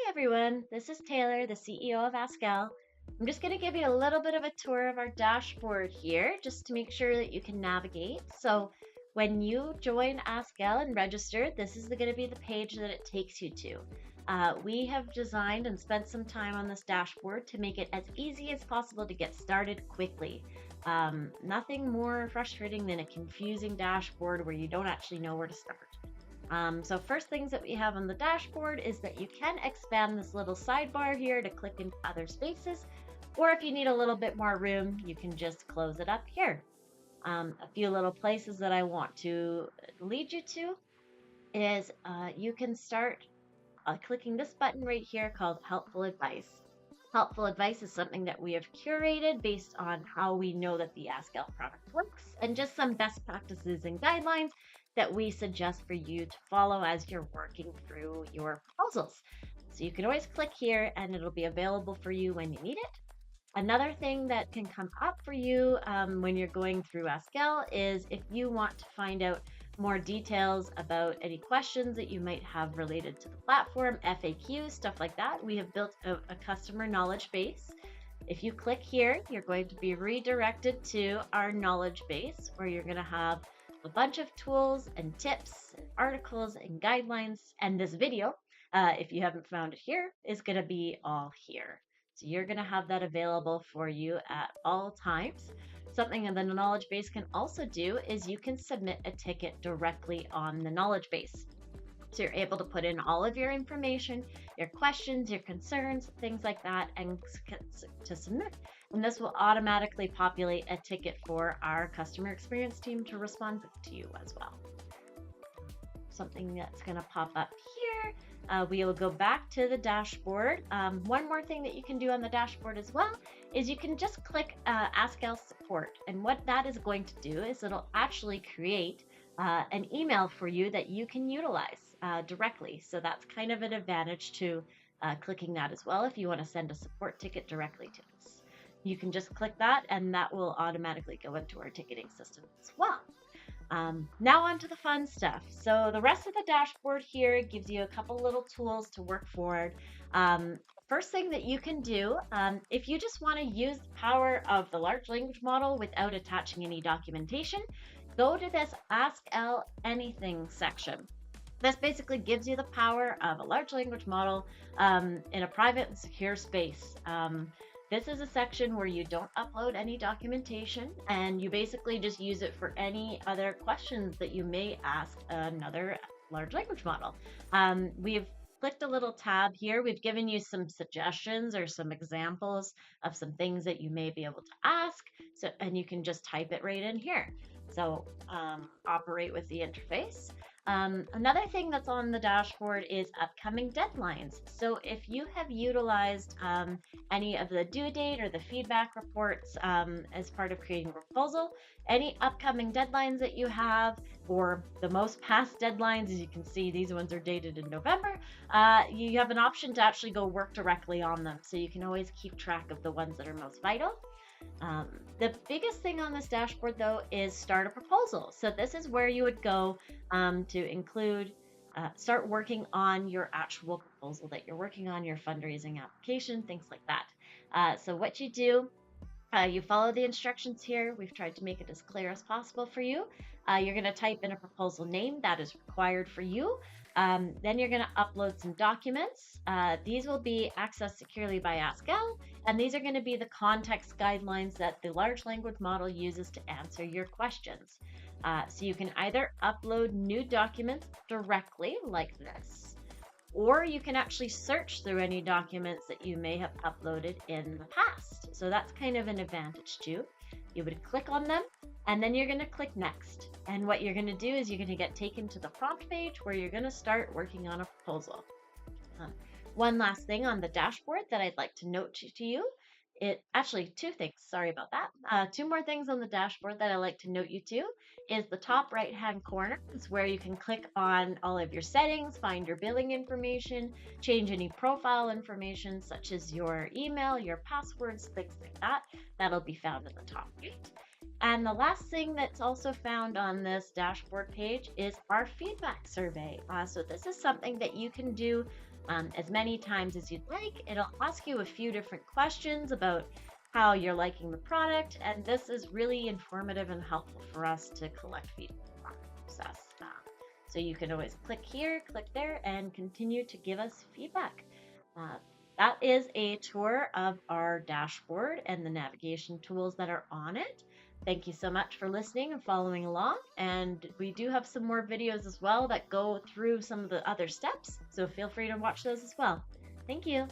everyone, this is Taylor, the CEO of Askelle. I'm just going to give you a little bit of a tour of our dashboard here just to make sure that you can navigate. So when you join Askelle and register, this is going to be the page that it takes you to. We have designed and spent some time on this dashboard to make it as easy as possible to get started quickly. Nothing more frustrating than a confusing dashboard where you don't actually know where to start. So first things that we have on the dashboard is that you can expand this little sidebar here to click into other spaces, or if you need a little bit more room, you can just close it up here. A few little places that I want to lead you to is you can start clicking this button right here called Helpful Advice. Helpful advice is something that we have curated based on how we know that the askelle product works and just some best practices and guidelines that we suggest for you to follow as you're working through your proposals. So you can always click here and it'll be available for you when you need it. Another thing that can come up for you when you're going through Askelle is if you want to find out more details about any questions that you might have related to the platform, FAQs, stuff like that. We have built a customer knowledge base. If you click here, you're going to be redirected to our knowledge base where you're going to have a bunch of tools and tips and articles and guidelines, and this video, if you haven't found it here, is going to be all here. So you're going to have that available for you at all times. Something that the knowledge base can also do is you can submit a ticket directly on the knowledge base. So you're able to put in all of your information, your questions, your concerns, things like that, and to submit. And this will automatically populate a ticket for our customer experience team to respond to you as well. Something that's going to pop up here. We will go back to the dashboard. One more thing that you can do on the dashboard as well is you can just click Askelle support. And what that is going to do is it'll actually create an email for you that you can utilize directly. So that's kind of an advantage to clicking that as well if you want to send a support ticket directly to us. You can just click that and that will automatically go into our ticketing system as well. Now on to the fun stuff. So the rest of the dashboard here gives you a couple little tools to work forward. First thing that you can do, if you just want to use the power of the large language model without attaching any documentation, go to this Askelle Anything section. This basically gives you the power of a large language model in a private and secure space. This is a section where you don't upload any documentation and you basically just use it for any other questions that you may ask another large language model. We've clicked a little tab here. We've given you some suggestions or some examples of some things that you may be able to ask. And you can just type it right in here. So operate with the interface. Another thing that's on the dashboard is upcoming deadlines. So if you have utilized any of the due date or the feedback reports as part of creating a proposal, any upcoming deadlines that you have, or the most past deadlines, as you can see, these ones are dated in November, you have an option to actually go work directly on them. So you can always keep track of the ones that are most vital. The biggest thing on this dashboard, though, is start a proposal. So this is where you would go to include, start working on your actual proposal that you're working on, your fundraising application, things like that. So what you do, you follow the instructions here. We've tried to make it as clear as possible for you. You're going to type in a proposal name that is required for you. Then you're going to upload some documents. These will be accessed securely by Askelle, and these are going to be the context guidelines that the large language model uses to answer your questions. So you can either upload new documents directly like this, or you can actually search through any documents that you may have uploaded in the past. So that's kind of an advantage too. You would click on them and then you're going to click next. And what you're going to do is you're going to get taken to the prompt page where you're going to start working on a proposal. One last thing on the dashboard that I'd like to note to you. Actually, two things. Sorry about that. Two more things on the dashboard that I like to note you to is the top right-hand corner is where you can click on all of your settings, find your billing information, change any profile information such as your email, your passwords, things like that. That'll be found at the top right. And the last thing that's also found on this dashboard page is our feedback survey. So this is something that you can do as many times as you'd like. It'll ask you a few different questions about how you're liking the product, and this is really informative and helpful for us to collect feedback on the process. So you can always click here, click there, and continue to give us feedback. Uh, that is a tour of our dashboard and the navigation tools that are on it. Thank you so much for listening and following along. And we do have some more videos as well that go through some of the other steps, so feel free to watch those as well. Thank you.